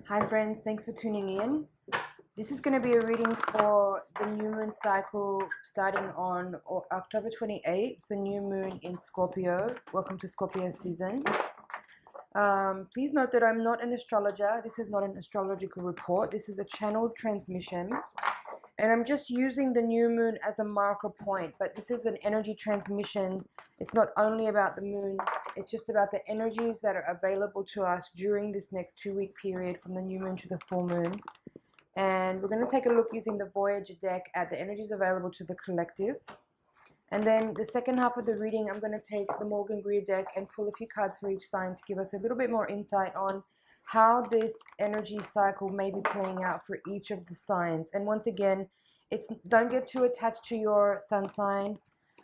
Hi friends, thanks for tuning in. This is going to be a reading for the new moon cycle starting on October 28th. It's a new moon in Scorpio. Welcome to Scorpio season. Please note that I'm not an astrologer. This is not an astrological report. This is a channeled transmission. And I'm just using the new moon as a marker point, but this is an energy transmission. It's not only about the moon, it's just about the energies that are available to us during this next 2-week period from the new moon to the full moon. And we're going to take a look using the Voyager deck at the energies available to the collective. And then the second half of the reading, I'm going to take the Morgan Greer deck and pull a few cards for each sign to give us a little bit more insight on how this energy cycle may be playing out for each of the signs. And once again, don't get too attached to your sun sign.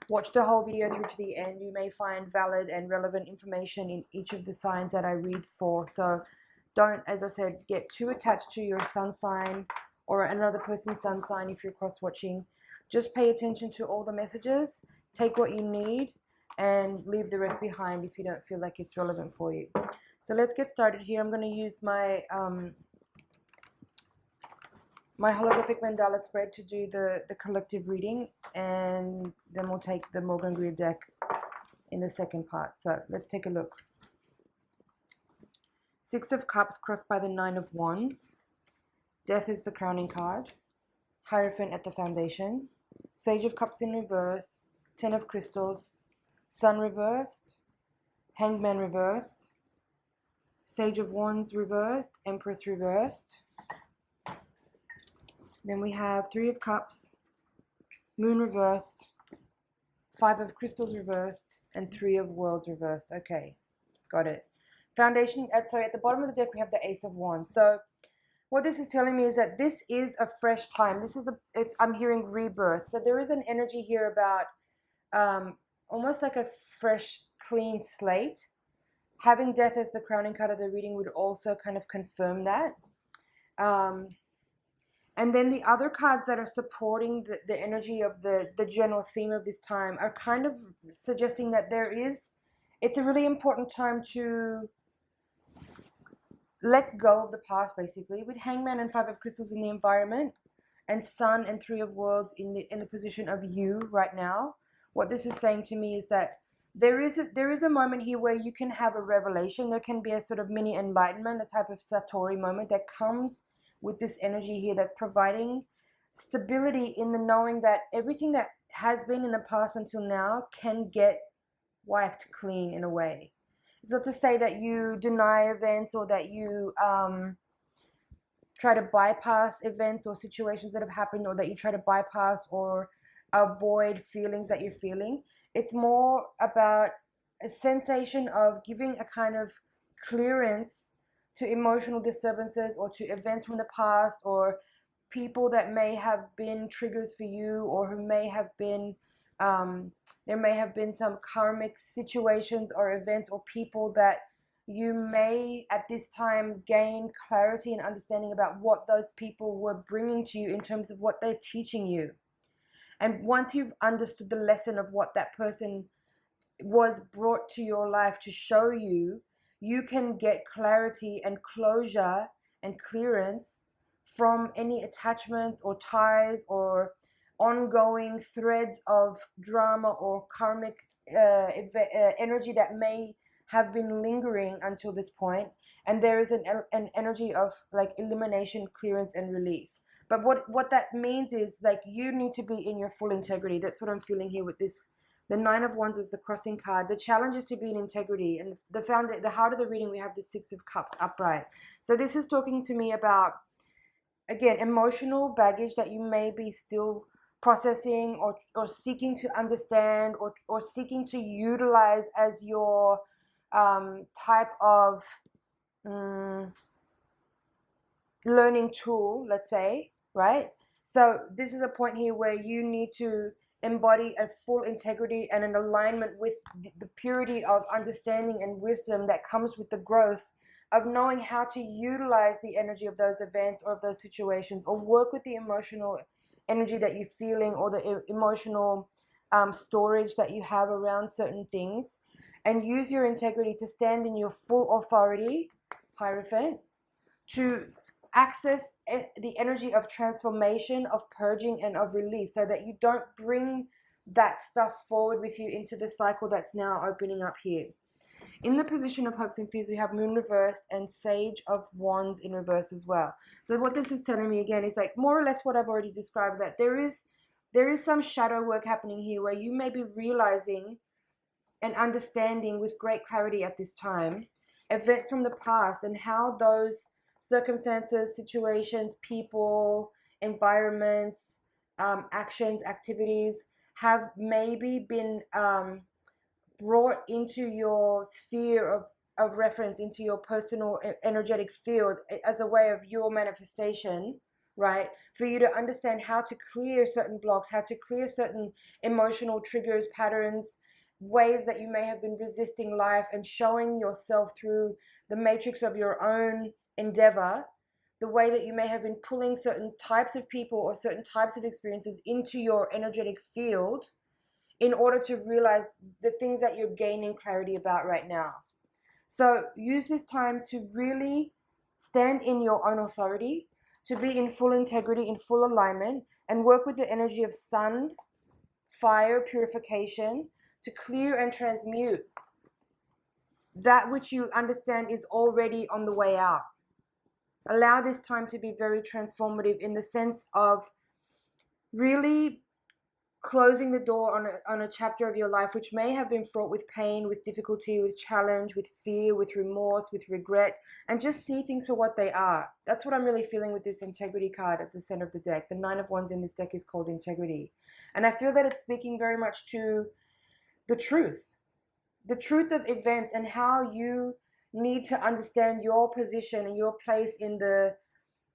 Watch the whole video through to the end. You may find valid and relevant information in each of the signs that I read for. So don't, as I said, get too attached to your sun sign or another person's sun sign if you're cross-watching. Just pay attention to all the messages, take what you need, and leave the rest behind if you don't feel like it's relevant for you. So let's get started here. I'm going to use my my holographic mandala spread to do the collective reading, and then we'll take the Morgan Greer deck in the second part. So let's take a look. Six of Cups crossed by the Nine of Wands. Death is the crowning card. Hierophant at the foundation. Sage of Cups in reverse. Ten of Crystals. Sun reversed. Hanged Man reversed. Sage of Wands reversed. Empress reversed. Then we have Three of Cups. Moon reversed. Five of Crystals reversed. And Three of Worlds reversed. Okay, got it. Foundation, sorry, at the bottom of the deck we have the Ace of Wands. So what this is telling me is that this is a fresh time. I'm hearing rebirth. So there is an energy here about almost like a fresh, clean slate. Having Death as the crowning card of the reading would also kind of confirm that. And then the other cards that are supporting the energy of the general theme of this time are kind of suggesting that it's a really important time to let go of the past, basically, with Hangman and Five of Crystals in the environment and Sun and Three of Worlds in the position of you right now. What this is saying to me is that there is a moment here where you can have a revelation. There can be a sort of mini enlightenment, a type of Satori moment that comes with this energy here that's providing stability in the knowing that everything that has been in the past until now can get wiped clean in a way. It's not to say that you deny events or that you try to bypass events or situations that have happened, or that you try to bypass or avoid feelings that you're feeling. It's more about a sensation of giving a kind of clearance to emotional disturbances or to events from the past or people that may have been triggers for you, or who may have been there may have been some karmic situations or events or people that you may at this time gain clarity and understanding about what those people were bringing to you in terms of what they're teaching you. And once you've understood the lesson of what that person was brought to your life to show you, you can get clarity and closure and clearance from any attachments or ties or ongoing threads of drama or karmic energy that may have been lingering until this point. And there is an energy of like elimination, clearance, and release. But what that means is like you need to be in your full integrity. That's what I'm feeling here with this. The Nine of Wands is the crossing card. The challenge is to be in integrity. And the heart of the reading, we have the Six of Cups upright. So this is talking to me about, again, emotional baggage that you may be still processing or seeking to understand or seeking to utilize as your type of learning tool, let's say, right? So this is a point here where you need to embody a full integrity and an alignment with the purity of understanding and wisdom that comes with the growth of knowing how to utilize the energy of those events or of those situations, or work with the emotional energy that you're feeling, or the emotional storage that you have around certain things, and use your integrity to stand in your full authority, Hierophant, to access the energy of transformation, of purging, and of release, so that you don't bring that stuff forward with you into the cycle that's now opening up here. In the position of hopes and fears, we have Moon reverse and Sage of Wands in reverse as well. So what this is telling me again is like more or less what I've already described, that there is some shadow work happening here where you may be realizing and understanding with great clarity at this time events from the past and how those circumstances, situations, people, environments, actions, activities have maybe been brought into your sphere of reference, into your personal energetic field as a way of your manifestation, right? For you to understand how to clear certain blocks, how to clear certain emotional triggers, patterns, ways that you may have been resisting life, and showing yourself through the matrix of your own endeavor, the way that you may have been pulling certain types of people or certain types of experiences into your energetic field in order to realize the things that you're gaining clarity about right now. So use this time to really stand in your own authority, to be in full integrity, in full alignment, and work with the energy of sun, fire, purification, to clear and transmute that which you understand is already on the way out. Allow this time to be very transformative in the sense of really closing the door on a chapter of your life which may have been fraught with pain, with difficulty, with challenge, with fear, with remorse, with regret, and just see things for what they are. That's what I'm really feeling with this integrity card at the center of the deck. The Nine of Wands in this deck is called integrity. And I feel that it's speaking very much to the truth of events, and how you need to understand your position and your place in the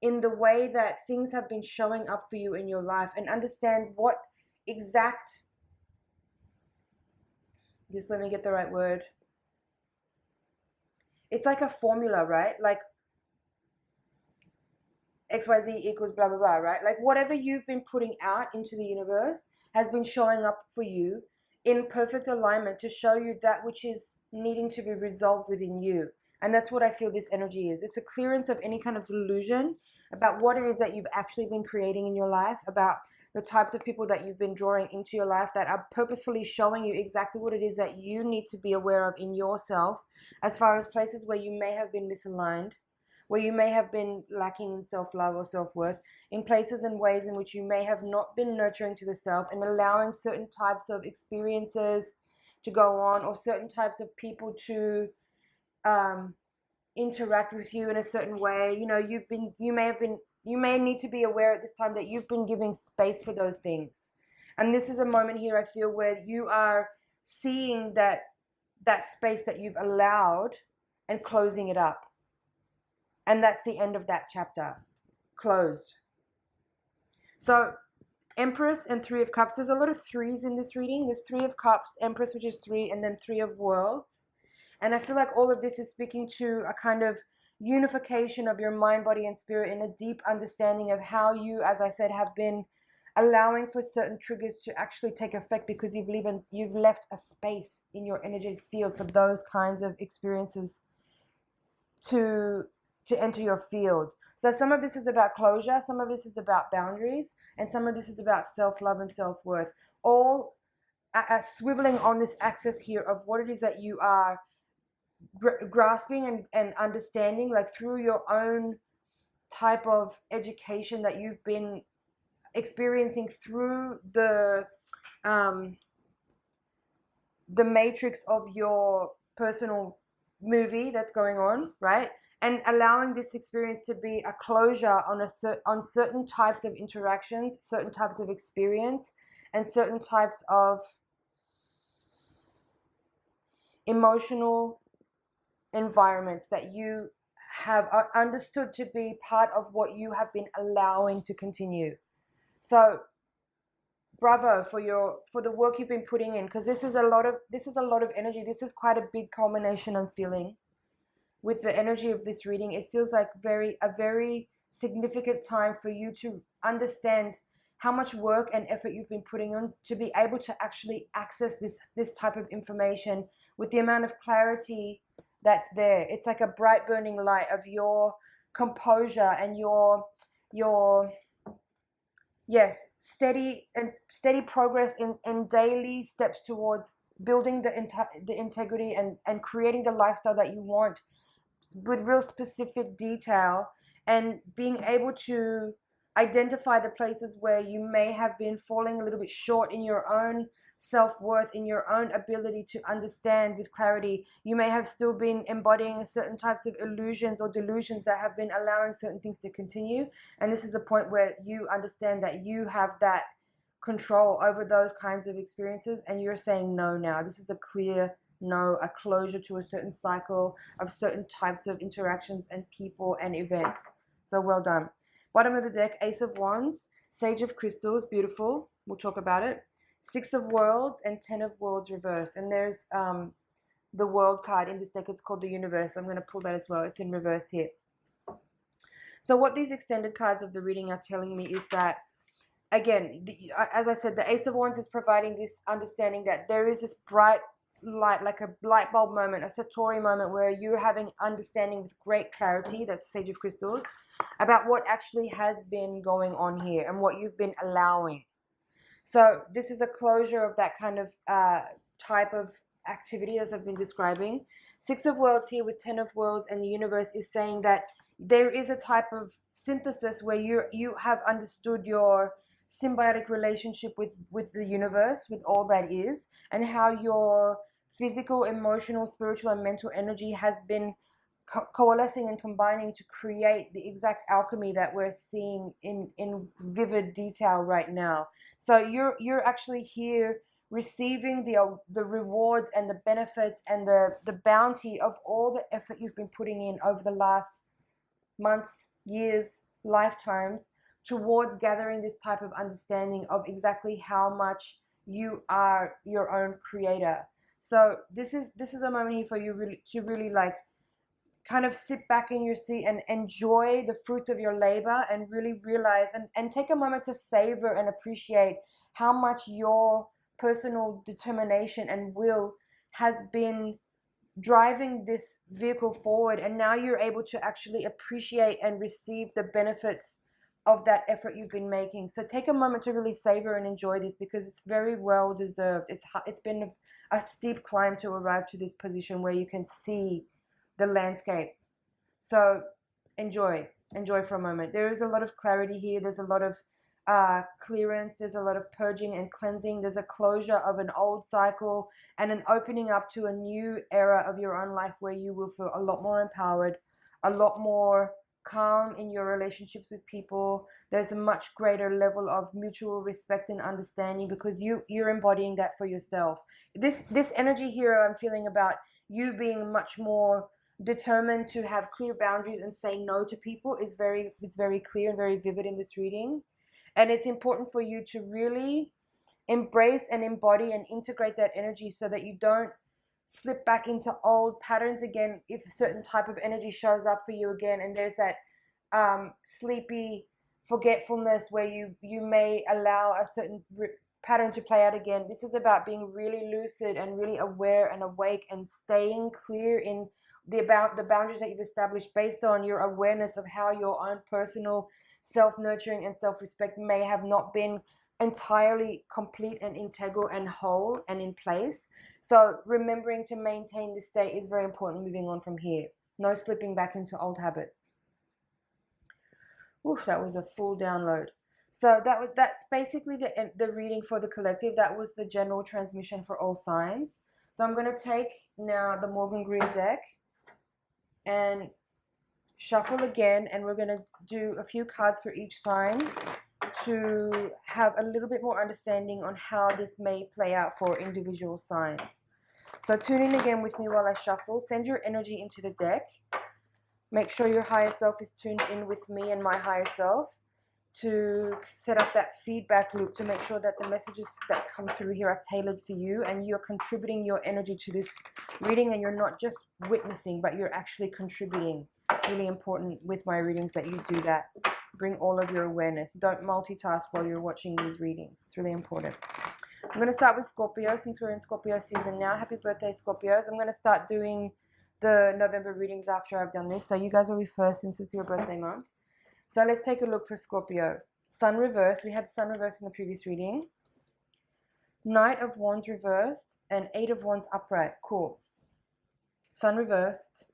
way that things have been showing up for you in your life, and understand what exact, just let me get the right word, it's like a formula, right? Like XYZ equals blah blah blah, right? Like whatever you've been putting out into the universe has been showing up for you in perfect alignment to show you that which is needing to be resolved within you. And that's what I feel this energy is. It's a clearance of any kind of delusion about what it is that you've actually been creating in your life, about the types of people that you've been drawing into your life that are purposefully showing you exactly what it is that you need to be aware of in yourself, as far as places where you may have been misaligned, where you may have been lacking in self-love or self-worth, in places and ways in which you may have not been nurturing to the self and allowing certain types of experiences to go on, or certain types of people to interact with you in a certain way. You know, you may need to be aware at this time that you've been giving space for those things. And this is a moment here, I feel, where you are seeing that space that you've allowed and closing it up. And that's the end of that chapter. Closed. So Empress and Three of Cups. There's a lot of threes in this reading. There's Three of Cups, Empress, which is 3, and then Three of Worlds. And I feel like all of this is speaking to a kind of unification of your mind, body, and spirit, in a deep understanding of how you, as I said, have been allowing for certain triggers to actually take effect, because you've left a space in your energetic field for those kinds of experiences to enter your field. So some of this is about closure, some of this is about boundaries, and some of this is about self-love and self-worth. All swiveling on this axis here of what it is that you are grasping and understanding, like through your own type of education that you've been experiencing through the matrix of your personal movie that's going on, right? And allowing this experience to be a closure on certain types of interactions, certain types of experience, and certain types of emotional environments that you have understood to be part of what you have been allowing to continue. So bravo for the work you've been putting in, because this is a lot of energy. This is quite a big culmination I'm feeling with the energy of this reading. It feels like a very significant time for you to understand how much work and effort you've been putting on to be able to actually access this type of information with the amount of clarity that's there. It's like a bright burning light of your composure and your yes, steady progress in daily steps towards building the integrity and creating the lifestyle that you want with real specific detail, and being able to identify the places where you may have been falling a little bit short in your own self-worth, in your own ability to understand with clarity. You may have still been embodying certain types of illusions or delusions that have been allowing certain things to continue, and this is the point where you understand that you have that control over those kinds of experiences, and you're saying no now. This is a clear no, a closure to a certain cycle of certain types of interactions and people and events. So well done. Bottom of the deck, Ace of Wands, Sage of Crystals, beautiful. We'll talk about it. Six of Worlds and 10 of Worlds reverse. And there's the World card in this deck. It's called the Universe. I'm going to pull that as well. It's in reverse here. So what these extended cards of the reading are telling me is that, again, as I said, the Ace of Wands is providing this understanding that there is this bright light, like a light bulb moment, a Satori moment, where you're having understanding with great clarity, that's Sage of Crystals, about what actually has been going on here and what you've been allowing. So this is a closure of that kind of type of activity as I've been describing. Six of Worlds here with 10 of Worlds, and the Universe is saying that there is a type of synthesis where you have understood your symbiotic relationship with the universe, with all that is, and how your physical, emotional, spiritual, and mental energy has been coalescing and combining to create the exact alchemy that we're seeing in vivid detail right now. So you're actually here receiving the rewards and the benefits and the bounty of all the effort you've been putting in over the last months, years, lifetimes, towards gathering this type of understanding of exactly how much you are your own creator. So this is a moment here for you to really like kind of sit back in your seat and enjoy the fruits of your labor, and really realize and take a moment to savor and appreciate how much your personal determination and will has been driving this vehicle forward, and now you're able to actually appreciate and receive the benefits of that effort you've been making. So take a moment to really savor and enjoy this, because it's very well deserved. It's been a steep climb to arrive to this position where you can see the landscape. So enjoy for a moment. There is a lot of clarity here. There's a lot of clearance. There's a lot of purging and cleansing. There's a closure of an old cycle and an opening up to a new era of your own life where you will feel a lot more empowered, a lot more calm in your relationships with people. There's a much greater level of mutual respect and understanding, because you're embodying that for yourself. This energy here I'm feeling about you being much more determined to have clear boundaries and say no to people is very clear and very vivid in this reading. And it's important for you to really embrace and embody and integrate that energy, so that you don't slip back into old patterns again if a certain type of energy shows up for you again, and there's that sleepy forgetfulness where you may allow a certain pattern to play out again. This is about being really lucid and really aware and awake, and staying clear in the boundaries that you've established based on your awareness of how your own personal self-nurturing and self-respect may have not been entirely complete and integral and whole and in place. So remembering to maintain this state is very important moving on from here. No slipping back into old habits. Ooh, that was a full download. So that's basically the reading for the collective. That was the general transmission for all signs. So I'm going to take now the Morgan Green deck and shuffle again, and we're going to do a few cards for each sign to have a little bit more understanding on how this may play out for individual signs. So tune in again with me while I shuffle. Send your energy into the deck. Make sure your higher self is tuned in with me and my higher self to set up that feedback loop, to make sure that the messages that come through here are tailored for you, and you're contributing your energy to this reading, and you're not just witnessing, but you're actually contributing. It's really important with my readings that you do that. Bring all of your awareness. Don't multitask while you're watching these readings. It's really important. I'm going to start with Scorpio, since we're in Scorpio season now. Happy birthday, Scorpios. I'm going to start doing the November readings after I've done this. So you guys will be first since it's your birthday month. So let's take a look for Scorpio. Sun reversed. We had Sun reversed in the previous reading. Knight of Wands reversed and Eight of Wands upright. Cool. Sun reversed,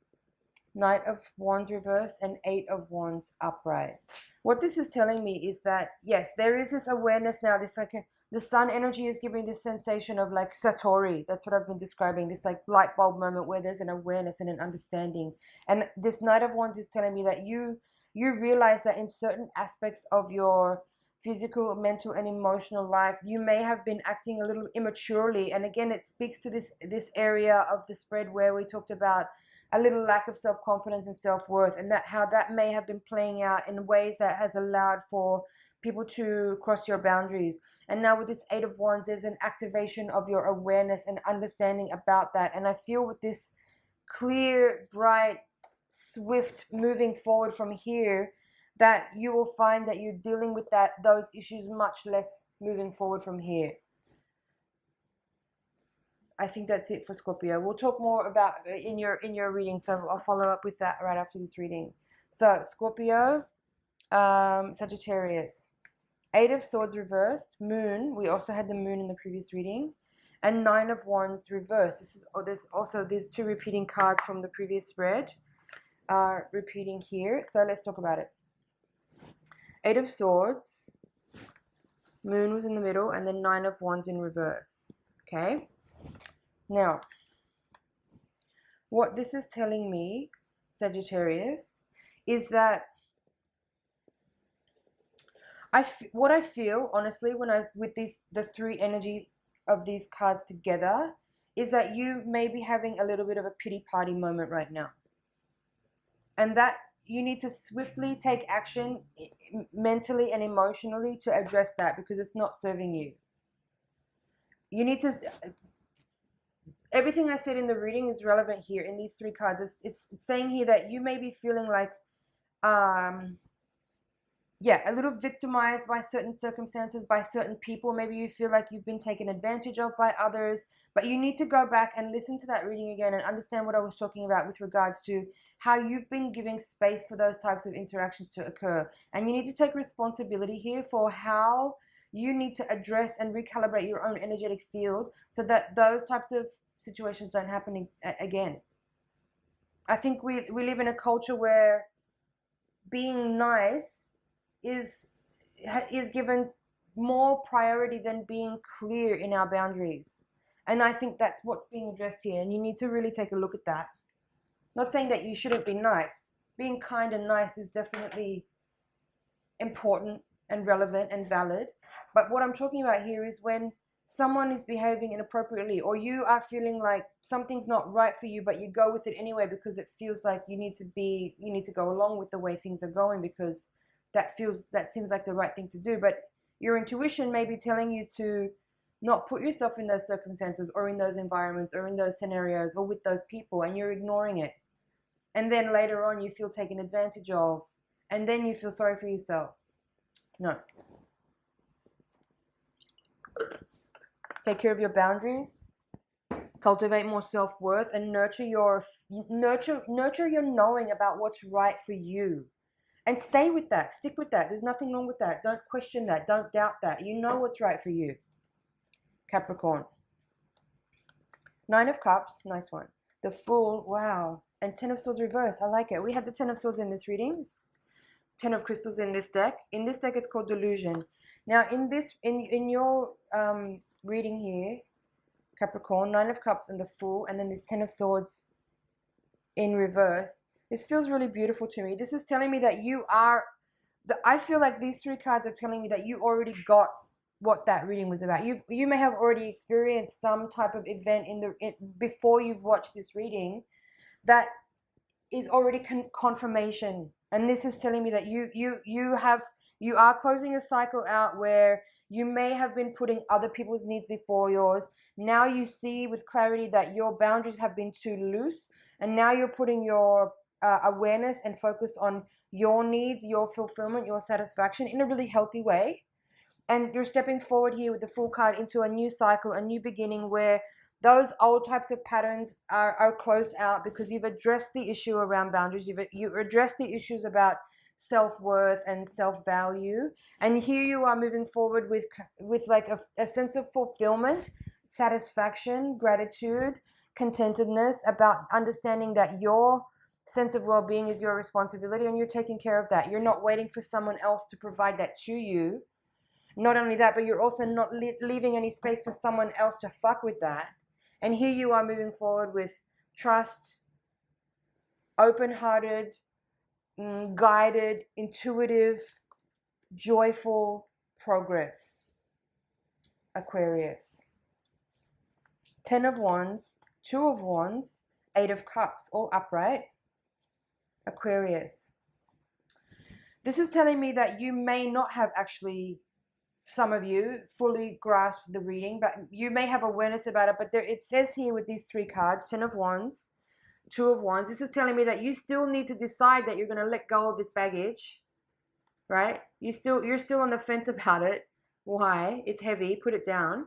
Knight of Wands reversed, and Eight of Wands upright. What this is telling me is that, yes, there is this awareness now. This like the Sun energy is giving this sensation of like Satori. That's what I've been describing. This like light bulb moment where there's an awareness and an understanding. And this Knight of Wands is telling me that you realize that in certain aspects of your physical, mental, and emotional life, you may have been acting a little immaturely. And again, it speaks to this area of the spread where we talked about a little lack of self-confidence and self-worth, and that how that may have been playing out in ways that has allowed for people to cross your boundaries. And now with this Eight of Wands, there's an activation of your awareness and understanding about that. And I feel with this clear, bright, swift moving forward from here, that you will find that you're dealing with those issues much less moving forward from here. I think that's it for Scorpio. We'll talk more about in your reading, so I'll follow up with that right after this reading. So Scorpio, Sagittarius, Eight of Swords reversed, Moon. We also had the Moon in the previous reading, and Nine of Wands reversed. There's also these two repeating cards from the previous spread are repeating here. So let's talk about it. Eight of Swords, Moon was in the middle, and then Nine of Wands in reverse. Okay. Now, what this is telling me, Sagittarius, is that what I feel honestly when with the three energy of these cards together is that you may be having a little bit of a pity party moment right now, and that you need to swiftly take action mentally and emotionally to address that, because it's not serving you. You need to. Everything I said in the reading is relevant here in these three cards. It's saying here that you may be feeling like, yeah, a little victimized by certain circumstances, by certain people. Maybe you feel like you've been taken advantage of by others, but you need to go back and listen to that reading again and understand what I was talking about with regards to how you've been giving space for those types of interactions to occur. And you need to take responsibility here for how you need to address and recalibrate your own energetic field so that those types of situations don't happen again. I think we live in a culture where being nice is given more priority than being clear in our boundaries. And I think that's what's being addressed here, and you need to really take a look at that. Not saying that you shouldn't be nice. Being kind and nice is definitely important and relevant and valid. But what I'm talking about here is when someone is behaving inappropriately, or you are feeling like something's not right for you, but you go with it anyway because it feels like you need to go along with the way things are going because that seems like the right thing to do. But your intuition may be telling you to not put yourself in those circumstances or in those environments or in those scenarios or with those people, and you're ignoring it. And then later on you feel taken advantage of, and then you feel sorry for yourself. No. Take care of your boundaries, cultivate more self-worth, and nurture your knowing about what's right for you. And stay with that, stick with that. There's nothing wrong with that. Don't question that, don't doubt that. You know what's right for you. Capricorn. Nine of Cups, nice one. The Fool, wow. And Ten of Swords reverse, I like it. We had the Ten of Swords in this reading. Ten of Crystals in this deck. In this deck, it's called Delusion. Now, in your reading here, Capricorn, Nine of Cups and the Fool, and then this Ten of Swords in reverse. This feels really beautiful to me. This is telling me that I feel like these three cards are telling me that you already got what that reading was about. You may have already experienced some type of event before you've watched this reading that is already confirmation. And this is telling me that you are closing a cycle out where you may have been putting other people's needs before yours. Now you see with clarity that your boundaries have been too loose, and now you're putting your awareness and focus on your needs, your fulfillment, your satisfaction in a really healthy way. And you're stepping forward here with the Fool card into a new cycle, a new beginning where those old types of patterns are closed out because you've addressed the issue around boundaries. You've addressed the issues about self-worth and self-value, and here you are moving forward with like a sense of fulfillment, satisfaction, gratitude, contentedness, about understanding that your sense of well-being is your responsibility and you're taking care of that. You're not waiting for someone else to provide that to you. Not only that, but you're also not leaving any space for someone else to fuck with that. And here you are moving forward with trust, open-hearted, guided, intuitive, joyful progress. Aquarius. 10 of Wands, 2 of Wands, 8 of Cups, all upright. Aquarius. This is telling me that you may not have actually, some of you, fully grasped the reading, but you may have awareness about it. But there, it says here with these 3 cards, 10 of Wands, 2 of Wands, this is telling me that you still need to decide that you're going to let go of this baggage, right? You're still on the fence about it. Why? It's heavy. Put it down,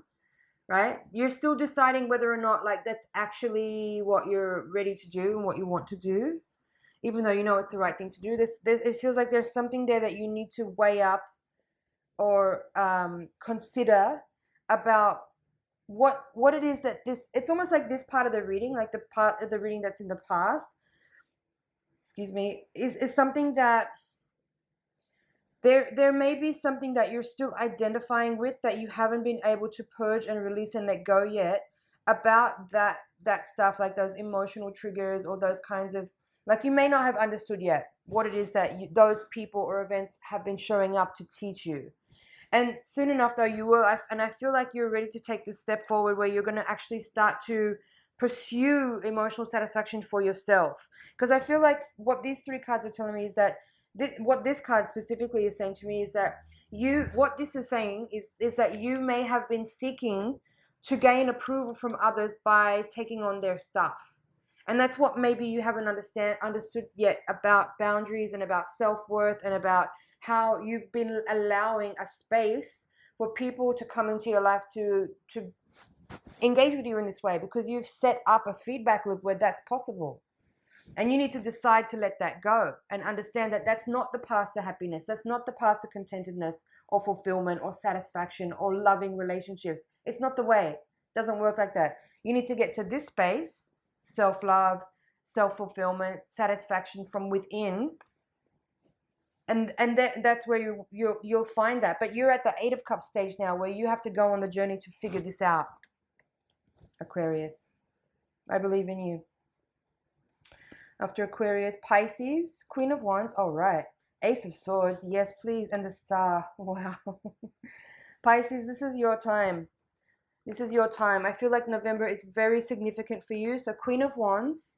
right? You're still deciding whether or not like that's actually what you're ready to do and what you want to do, even though you know it's the right thing to do. It feels like there's something there that you need to weigh up or consider about what it is that this, it's almost like this part of the reading, like the part of the reading that's in the past, excuse me, is something that there may be something that you're still identifying with that you haven't been able to purge and release and let go yet about that stuff, like those emotional triggers or those kinds of, like you may not have understood yet what it is that those people or events have been showing up to teach you. And soon enough, though, you will. And I feel like you're ready to take this step forward where you're going to actually start to pursue emotional satisfaction for yourself. Because I feel like what these 3 cards are telling me is that what this card specifically is saying to me is that what this is saying is that you may have been seeking to gain approval from others by taking on their stuff. And that's what maybe you haven't understood yet about boundaries and about self-worth and about how you've been allowing a space for people to come into your life to engage with you in this way, because you've set up a feedback loop where that's possible. And you need to decide to let that go and understand that that's not the path to happiness. That's not the path to contentedness or fulfillment or satisfaction or loving relationships. It's not the way. It doesn't work like that. You need to get to this space, self-love, self-fulfillment, satisfaction from within. And that's where you'll find that. But you're at the 8 of Cups stage now where you have to go on the journey to figure this out. Aquarius. I believe in you. After Aquarius, Pisces, Queen of Wands. All right. Ace of Swords. Yes, please. And the Star. Wow. Pisces, this is your time. This is your time. I feel like November is very significant for you. So Queen of Wands,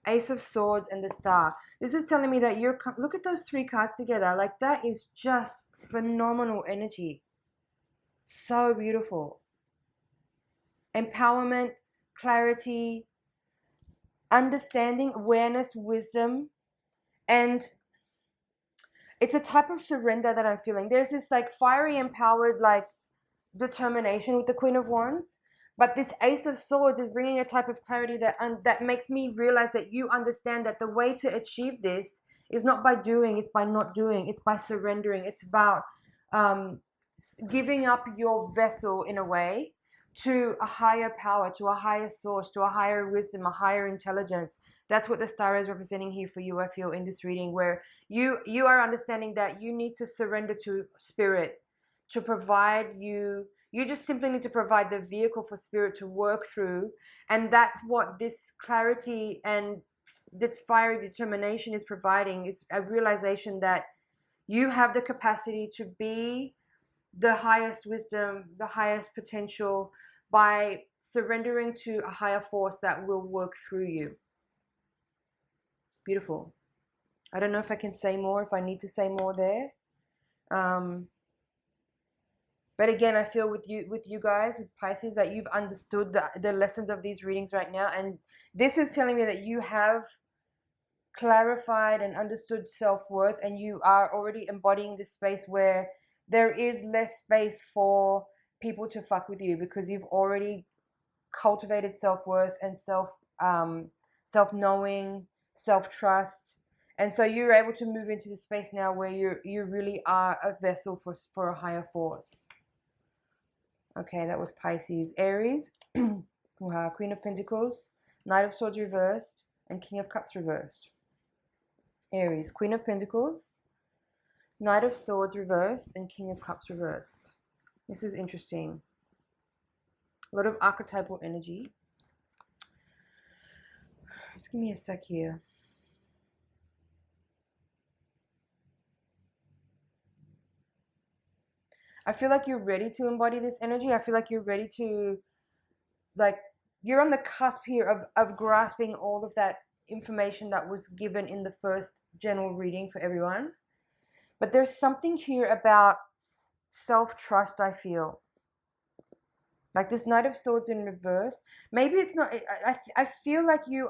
Ace of Swords, and the Star. This is telling me that look at those 3 cards together. Like, that is just phenomenal energy. So beautiful. Empowerment, clarity, understanding, awareness, wisdom, and it's a type of surrender that I'm feeling. There's this like fiery, empowered, like determination with the Queen of Wands, but this Ace of Swords is bringing a type of clarity that makes me realize that you understand that the way to achieve this is not by doing, it's by not doing, it's by surrendering. It's about giving up your vessel in a way to a higher power, to a higher source, to a higher wisdom, a higher intelligence. That's what the Star is representing here for you, I feel, in this reading, where you are understanding that you need to surrender to Spirit to provide you just simply need to provide the vehicle for Spirit to work through. And that's what this clarity and the fiery determination is providing, is a realization that you have the capacity to be the highest wisdom, the highest potential, by surrendering to a higher force that will work through you. Beautiful. I don't know if I can say more, if I need to say more there. But again, I feel with you guys, with Pisces, that you've understood the lessons of these readings right now. And this is telling me that you have clarified and understood self-worth, and you are already embodying this space where there is less space for people to fuck with you, because you've already cultivated self-worth and self-knowing, self-trust. And so you're able to move into the space now where you really are a vessel for a higher force. Okay, that was Pisces. Aries, wow, Queen of Pentacles, Knight of Swords reversed, and King of Cups reversed. Aries, Queen of Pentacles, Knight of Swords reversed, and King of Cups reversed. This is interesting. A lot of archetypal energy. Just give me a sec here. I feel like you're ready to embody this energy. I feel like you're ready to, like, you're on the cusp here of grasping all of that information that was given in the first general reading for everyone. But there's something here about self-trust, I feel. Like this Knight of Swords in reverse. Maybe it's not, I feel like you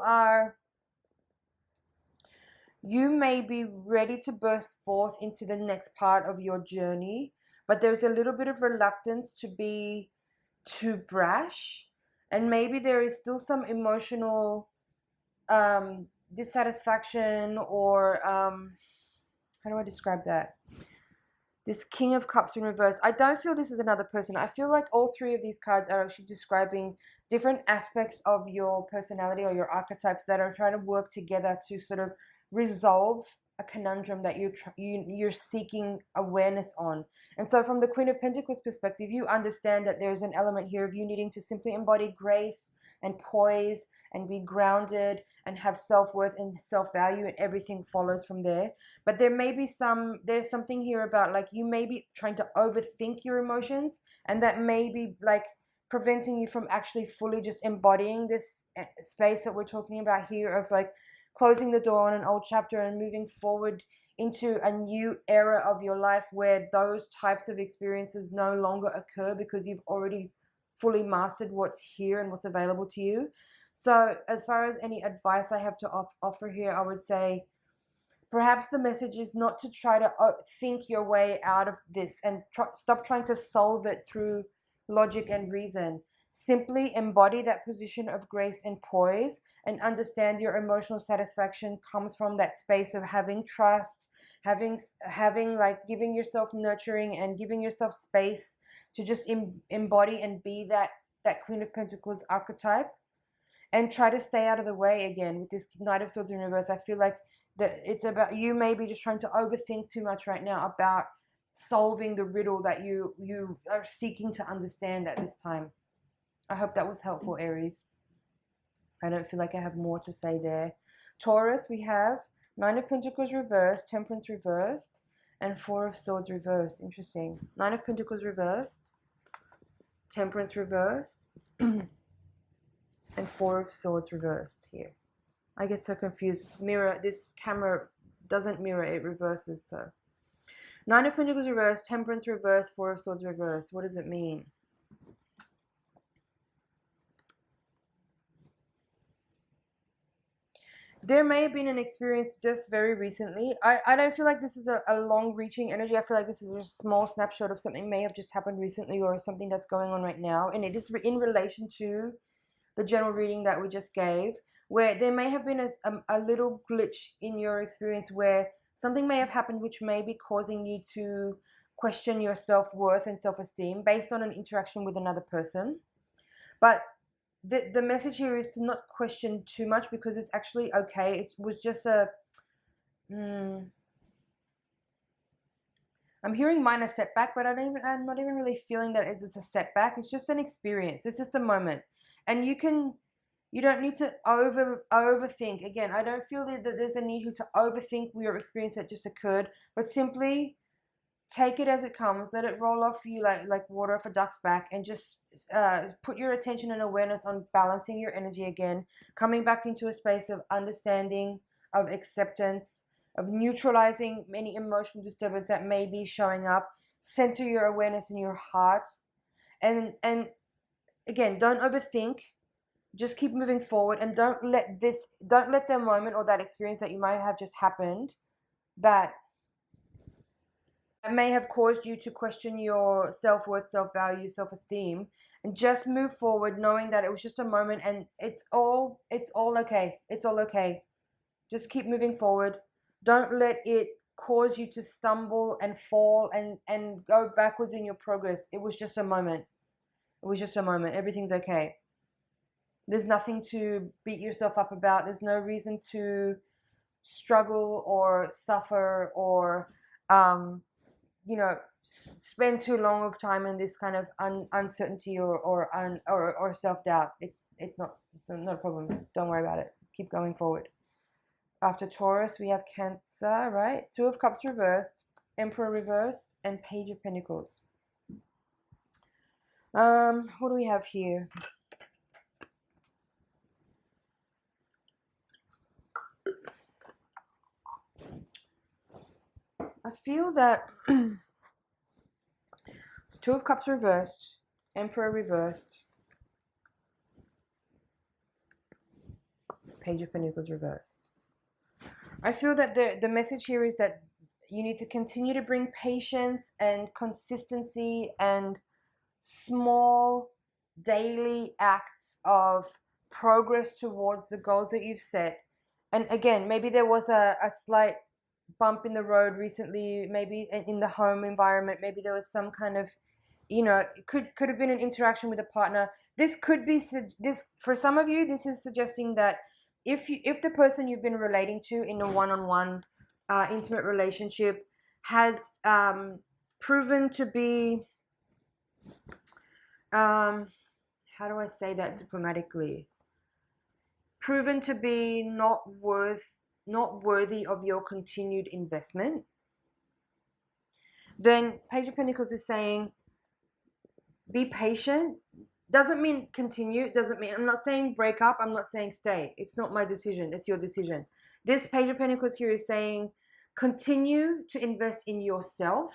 may be ready to burst forth into the next part of your journey, but there's a little bit of reluctance to be too brash, and maybe there is still some emotional dissatisfaction, or how do I describe that? This King of Cups in reverse. I don't feel this is another person. I feel like all three of these cards are actually describing different aspects of your personality or your archetypes that are trying to work together to sort of resolve a conundrum that you're seeking awareness on. And so from the Queen of Pentacles perspective, you understand that there's an element here of you needing to simply embody grace and poise and be grounded and have self-worth and self-value, and everything follows from there. But there's something here about, like, you may be trying to overthink your emotions, and that may be like preventing you from actually fully just embodying this space that we're talking about here of like closing the door on an old chapter and moving forward into a new era of your life where those types of experiences no longer occur because you've already fully mastered what's here and what's available to you. So as far as any advice I have to offer here, I would say perhaps the message is not to try to think your way out of this and stop trying to solve it through logic and reason. Simply embody that position of grace and poise, and understand your emotional satisfaction comes from that space of having trust, having like giving yourself nurturing and giving yourself space to just embody and be that Queen of Pentacles archetype, and try to stay out of the way. Again, with this Knight of Swords in reverse, I feel like that it's about, you may be just trying to overthink too much right now about solving the riddle that you are seeking to understand at this time. I hope that was helpful, Aries. I don't feel like I have more to say there. Taurus, we have Nine of Pentacles reversed, Temperance reversed, and Four of Swords reversed. Interesting. Nine of Pentacles reversed, Temperance reversed, and Four of Swords reversed here. I get so confused. This camera doesn't mirror, it reverses. So Nine of Pentacles reversed, Temperance reversed, Four of Swords reversed. What does it mean? There may have been an experience just very recently. I don't feel like this is a long-reaching energy. I feel like this is a small snapshot of something may have just happened recently, or something that's going on right now. And it is in relation to the general reading that we just gave, where there may have been a little glitch in your experience where something may have happened which may be causing you to question your self-worth and self-esteem based on an interaction with another person. But the message here is to not question too much, because it's actually okay. It was just I'm hearing minor setback, but I'm not even really feeling that it's a setback. It's just an experience. It's just a moment. And you don't need to overthink. Again, I don't feel that there's a need to overthink your experience that just occurred, but simply take it as it comes. Let it roll off you like water off a duck's back, and just put your attention and awareness on balancing your energy again, coming back into a space of understanding, of acceptance, of neutralizing any emotional disturbance that may be showing up. Center your awareness in your heart, and again, don't overthink. Just keep moving forward, and don't let the moment or that experience that you might have just happened, that that may have caused you to question your self-worth, self-value, self-esteem, and just move forward knowing that it was just a moment and it's all okay. It's all okay. Just keep moving forward. Don't let it cause you to stumble and fall and go backwards in your progress. It was just a moment. It was just a moment. Everything's okay. There's nothing to beat yourself up about. There's no reason to struggle or suffer or spend too long of time in this kind of uncertainty or self-doubt. It's not a problem. Don't worry about it. Keep going forward. After Taurus, we have Cancer, right? Two of Cups reversed, Emperor reversed, and Page of Pentacles. What do we have here? I feel that Two of Cups reversed, Emperor reversed, Page of Pentacles reversed. I feel that the message here is that you need to continue to bring patience and consistency and small daily acts of progress towards the goals that you've set. And again, maybe there was a slight bump in the road recently, maybe in the home environment, maybe there was some kind of, it could have been an interaction with a partner. This could be, this for some of you, this is suggesting that if the person you've been relating to in a one-on-one intimate relationship has proven to be, how do I say that diplomatically? Proven to be not worthy of your continued investment, then Page of Pentacles is saying, be patient. Doesn't mean continue. Doesn't mean, I'm not saying break up. I'm not saying stay. It's not my decision. It's your decision. This Page of Pentacles here is saying, continue to invest in yourself.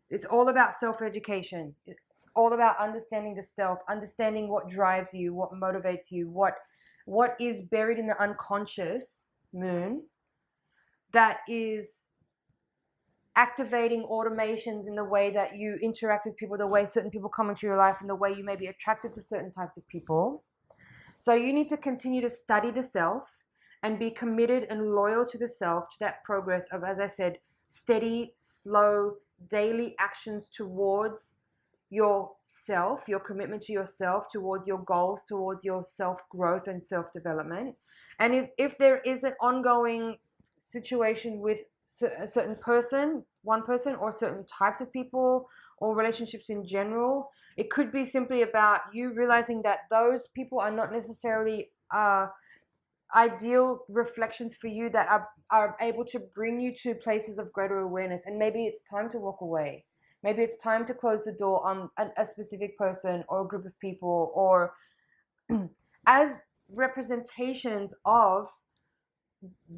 It's all about self-education. It's all about understanding the self, understanding what drives you, what motivates you, what is buried in the unconscious moon that is activating automations in the way that you interact with people, the way certain people come into your life, and the way you may be attracted to certain types of people. So you need to continue to study the self and be committed and loyal to the self, to that progress of, as I said, steady, slow, daily actions towards yourself, your commitment to yourself, towards your goals, towards your self-growth and self-development. And if there is an ongoing situation with a certain person, one person, or certain types of people, or relationships in general, it could be simply about you realizing that those people are not necessarily ideal reflections for you that are able to bring you to places of greater awareness. And maybe it's time to walk away. Maybe it's time to close the door on a specific person or a group of people, or as representations of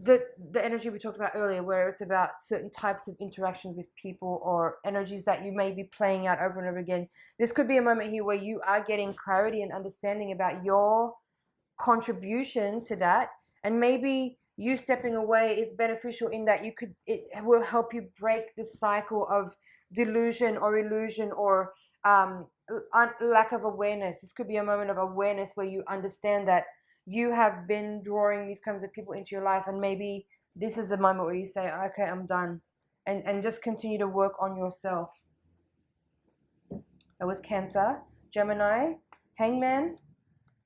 the energy we talked about earlier, where it's about certain types of interactions with people or energies that you may be playing out over and over again. This could be a moment here where you are getting clarity and understanding about your contribution to that, and maybe you stepping away is beneficial in that it will help you break this cycle of delusion or illusion or lack of awareness. This could be a moment of awareness where you understand that you have been drawing these kinds of people into your life, and maybe this is the moment where you say, okay, I'm done, and just continue to work on yourself. That was Cancer. Gemini, Hangman,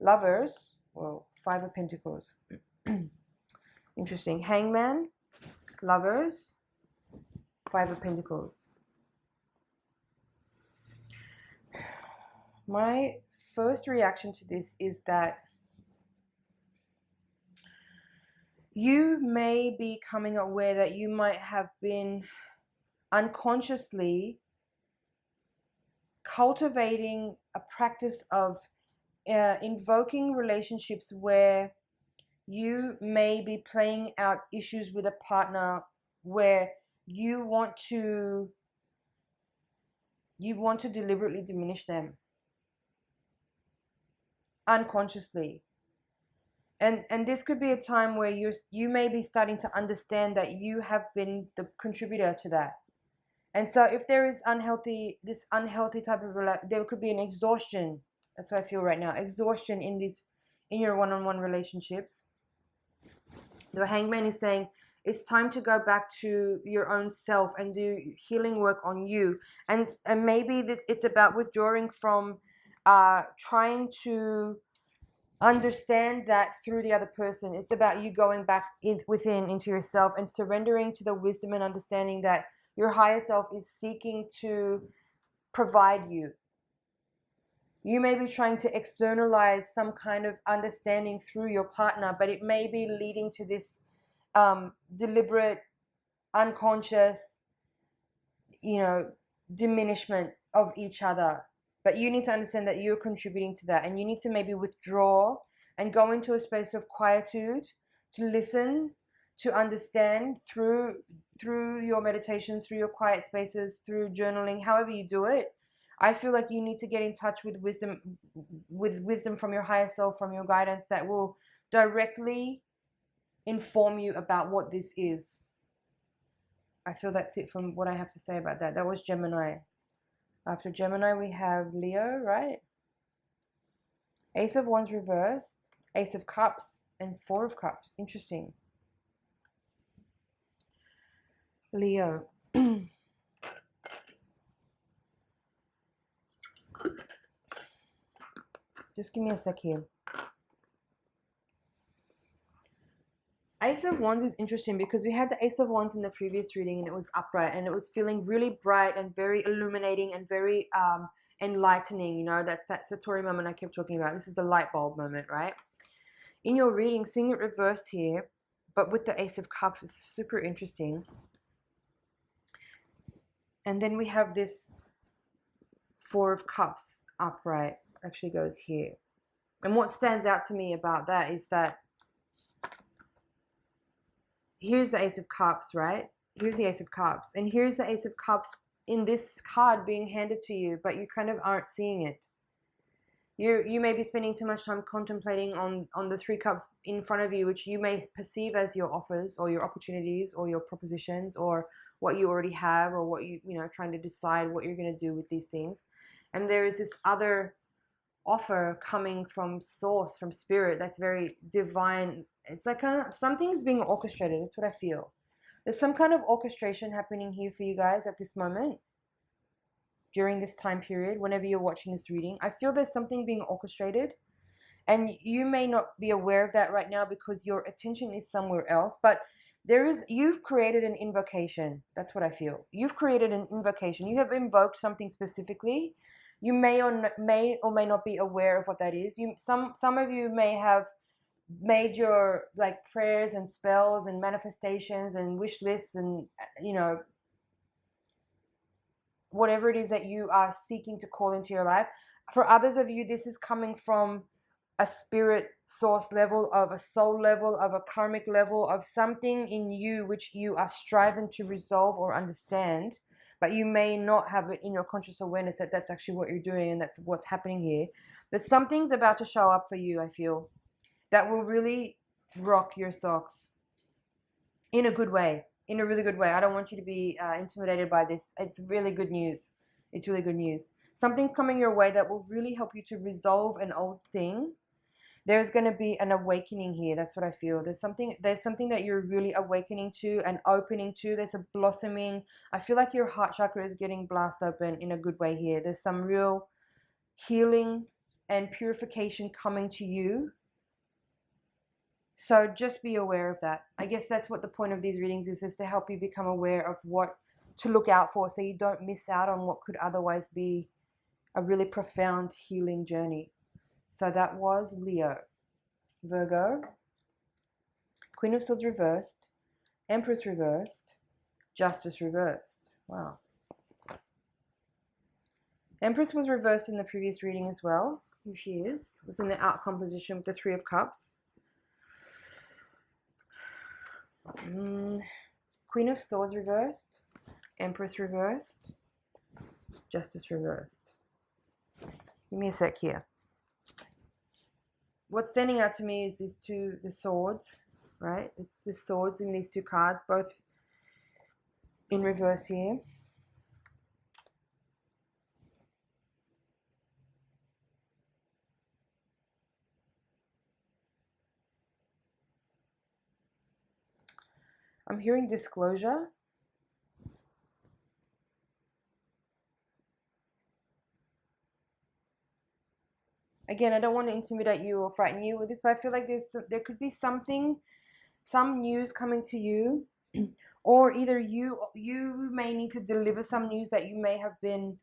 Lovers, well, Five of Pentacles. Interesting. Hangman, Lovers, Five of Pentacles. My first reaction to this is that you may be becoming aware that you might have been unconsciously cultivating a practice of invoking relationships where you may be playing out issues with a partner where you want to deliberately diminish them unconsciously. And this could be a time where you may be starting to understand that you have been the contributor to that. And so if there is this unhealthy type of there could be an exhaustion. That's what I feel right now. Exhaustion in your one-on-one relationships. The Hangman is saying it's time to go back to your own self and do healing work on you. And maybe it's about withdrawing from trying to understand that through the other person. It's about you going back into yourself and surrendering to the wisdom and understanding that your higher self is seeking to provide you. You may be trying to externalize some kind of understanding through your partner, but it may be leading to this deliberate, unconscious, diminishment of each other. But you need to understand that you're contributing to that, and you need to maybe withdraw and go into a space of quietude to listen, to understand through your meditations, through your quiet spaces, through journaling, however you do it. I feel like you need to get in touch with wisdom from your higher self, from your guidance that will directly inform you about what this is. I feel that's it from what I have to say about that. That was Gemini. After Gemini, we have Leo, right? Ace of Wands reversed, Ace of Cups, and Four of Cups. Interesting. Leo. Just give me a sec here. Ace of Wands is interesting because we had the Ace of Wands in the previous reading and it was upright and it was feeling really bright and very illuminating and very enlightening. That's that Satori moment I kept talking about. This is the light bulb moment, right? In your reading, seeing it reverse here, but with the Ace of Cups, is super interesting. And then we have this Four of Cups upright, actually goes here. And what stands out to me about that is that here's the Ace of Cups, right? Here's the Ace of Cups. And here's the Ace of Cups in this card being handed to you, but you kind of aren't seeing it. You may be spending too much time contemplating on the Three Cups in front of you, which you may perceive as your offers or your opportunities or your propositions or what you already have or what trying to decide what you're going to do with these things. And there is this other offer coming from source, from spirit, that's very divine. It's like something's being orchestrated. That's what I feel. There's some kind of orchestration happening here for you guys at this moment, during this time period, whenever you're watching this reading. I feel there's something being orchestrated, and you may not be aware of that right now because your attention is somewhere else, but you've created an invocation. That's what I feel. You've created an invocation. You have invoked something specifically. You may or may not be aware of what that is. Some of you may have made your prayers and spells and manifestations and wish lists and whatever it is that you are seeking to call into your life. For others of you, this is coming from a spirit source level, of a soul level, of a karmic level, of something in you which you are striving to resolve or understand, but you may not have it in your conscious awareness that that's actually what you're doing and that's what's happening here. But something's about to show up for you, I feel, that will really rock your socks in a good way, in a really good way. I don't want you to be intimidated by this. It's really good news. It's really good news. Something's coming your way that will really help you to resolve an old thing. There's going to be an awakening here. That's what I feel. There's something that you're really awakening to and opening to. There's a blossoming. I feel like your heart chakra is getting blasted open in a good way here. There's some real healing and purification coming to you. So just be aware of that. I guess that's what the point of these readings is to help you become aware of what to look out for so you don't miss out on what could otherwise be a really profound healing journey. So that was Leo. Virgo, Queen of Swords reversed, Empress reversed, Justice reversed. Wow. Empress was reversed in the previous reading as well. Here she is. It was in the outcome position with the Three of Cups. Queen of Swords reversed, Empress reversed, Justice reversed. Give me a sec here. What's standing out to me is the swords, right? It's the swords in these two cards, both in reverse here. I'm hearing disclosure. Again, I don't want to intimidate you or frighten you with this, but I feel like there could be something, some news coming to you, or either you may need to deliver some news that you may have been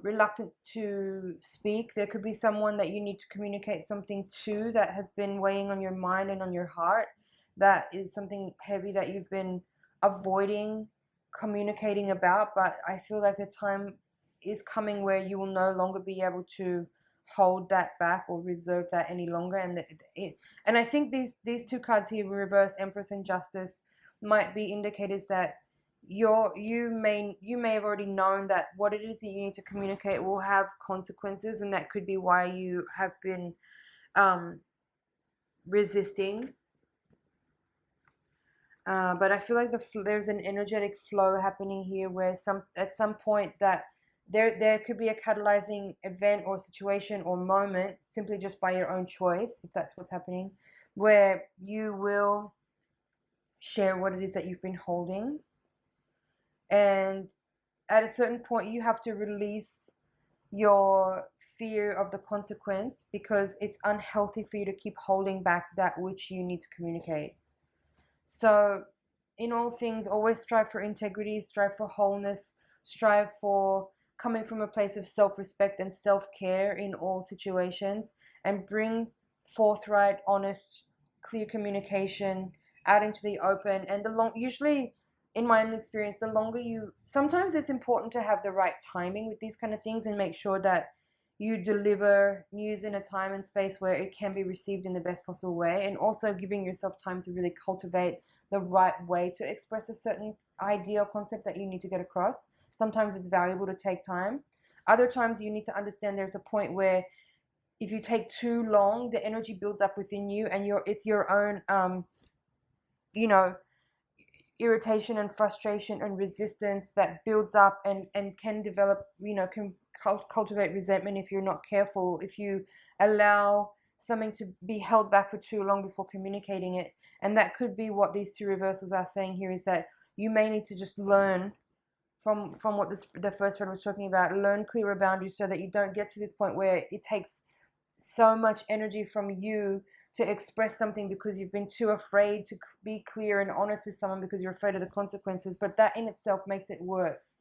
reluctant to speak. There could be someone that you need to communicate something to that has been weighing on your mind and on your heart. That is something heavy that you've been avoiding communicating about, but I feel like the time is coming where you will no longer be able to hold that back or reserve that any longer. And I think these two cards here, reverse Empress and Justice, might be indicators that you may have already known that what it is that you need to communicate will have consequences, and that could be why you have been resisting. But I feel like there's an energetic flow happening here where at some point that there could be a catalyzing event or situation or moment, simply just by your own choice, if that's what's happening, where you will share what it is that you've been holding. And at a certain point, you have to release your fear of the consequence, because it's unhealthy for you to keep holding back that which you need to communicate. So in all things, always strive for integrity, strive for wholeness, strive for coming from a place of self-respect and self-care in all situations, and bring forthright, honest, clear communication out into the open. And usually, in my own experience, the longer sometimes it's important to have the right timing with these kind of things and make sure that you deliver news in a time and space where it can be received in the best possible way, and also giving yourself time to really cultivate the right way to express a certain idea or concept that you need to get across. Sometimes it's valuable to take time. Other times you need to understand there's a point where if you take too long, the energy builds up within you, and it's your own irritation and frustration and resistance that builds up and can develop, can cultivate resentment if you're not careful, if you allow something to be held back for too long before communicating it. And that could be what these two reversals are saying here, is that you may need to just learn from what the first one was talking about, learn clearer boundaries so that you don't get to this point where it takes so much energy from you to express something because you've been too afraid to be clear and honest with someone because you're afraid of the consequences. But that in itself makes it worse.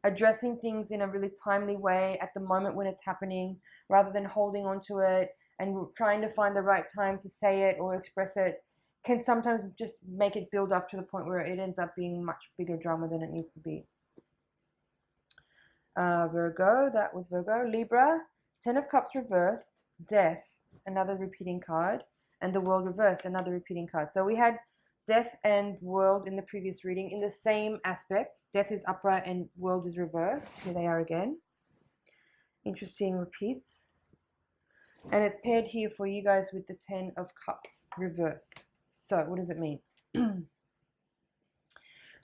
Addressing things in a really timely way at the moment when it's happening, rather than holding on to it and trying to find the right time to say it or express it, can sometimes just make it build up to the point where it ends up being much bigger drama than it needs to be. Virgo, that was Virgo. Libra, Ten of Cups reversed, Death, another repeating card, and the World reversed, another repeating card. So we had Death and World in the previous reading in the same aspects. Death is upright and World is reversed. Here they are again. Interesting repeats. And it's paired here for you guys with the Ten of Cups reversed. So what does it mean?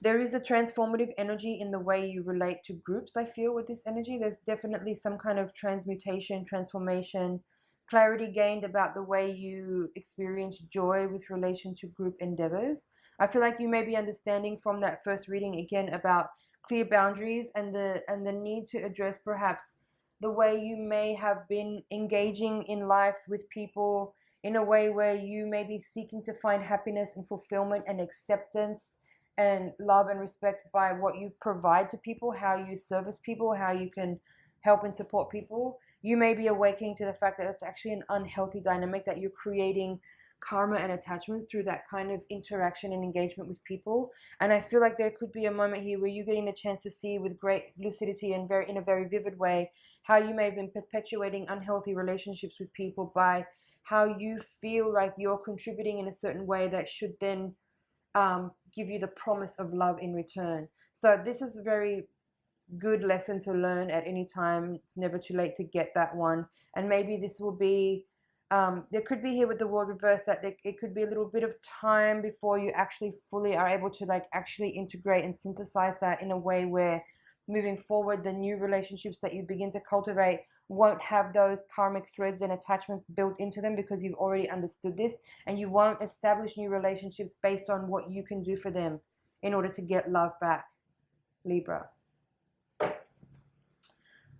There is a transformative energy in the way you relate to groups, I feel, with this energy. There's definitely some kind of transmutation, transformation, clarity gained about the way you experience joy with relation to group endeavors. I feel like you may be understanding from that first reading again about clear boundaries and the need to address perhaps the way you may have been engaging in life with people in a way where you may be seeking to find happiness and fulfillment and acceptance and love and respect by what you provide to people, how you service people, how you can help and support people. You may be awakening to the fact that it's actually an unhealthy dynamic, that you're creating karma and attachments through that kind of interaction and engagement with people. And I feel like there could be a moment here where you're getting the chance to see with great lucidity and in a very vivid way how you may have been perpetuating unhealthy relationships with people by how you feel like you're contributing in a certain way that should then give you the promise of love in return. So this is a very good lesson to learn at any time. It's never too late to get that one. And maybe this will be, there could be here with the World reverse that it could be a little bit of time before you actually fully are able to actually integrate and synthesize that in a way where moving forward, the new relationships that you begin to cultivate won't have those karmic threads and attachments built into them because you've already understood this, and you won't establish new relationships based on what you can do for them in order to get love back. Libra.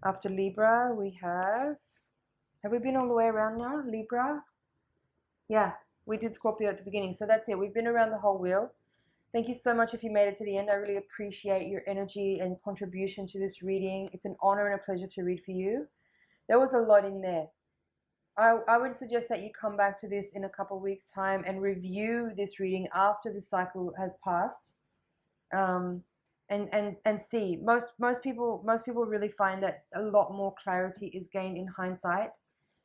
After Libra, we have we been all the way around now? Libra? Yeah, we did Scorpio at the beginning, so that's it. We've been around the whole wheel. Thank you so much if you made it to the end. I really appreciate your energy and contribution to this reading. It's an honor and a pleasure to read for you. There was a lot in there. I would suggest that you come back to this in a couple of weeks' time and review this reading after the cycle has passed. And see. Most people really find that a lot more clarity is gained in hindsight.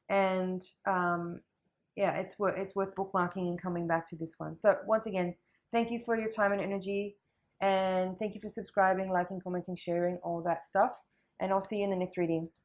And yeah, it's worth bookmarking and coming back to this one. So once again, thank you for your time and energy, and thank you for subscribing, liking, commenting, sharing, all that stuff. And I'll see you in the next reading.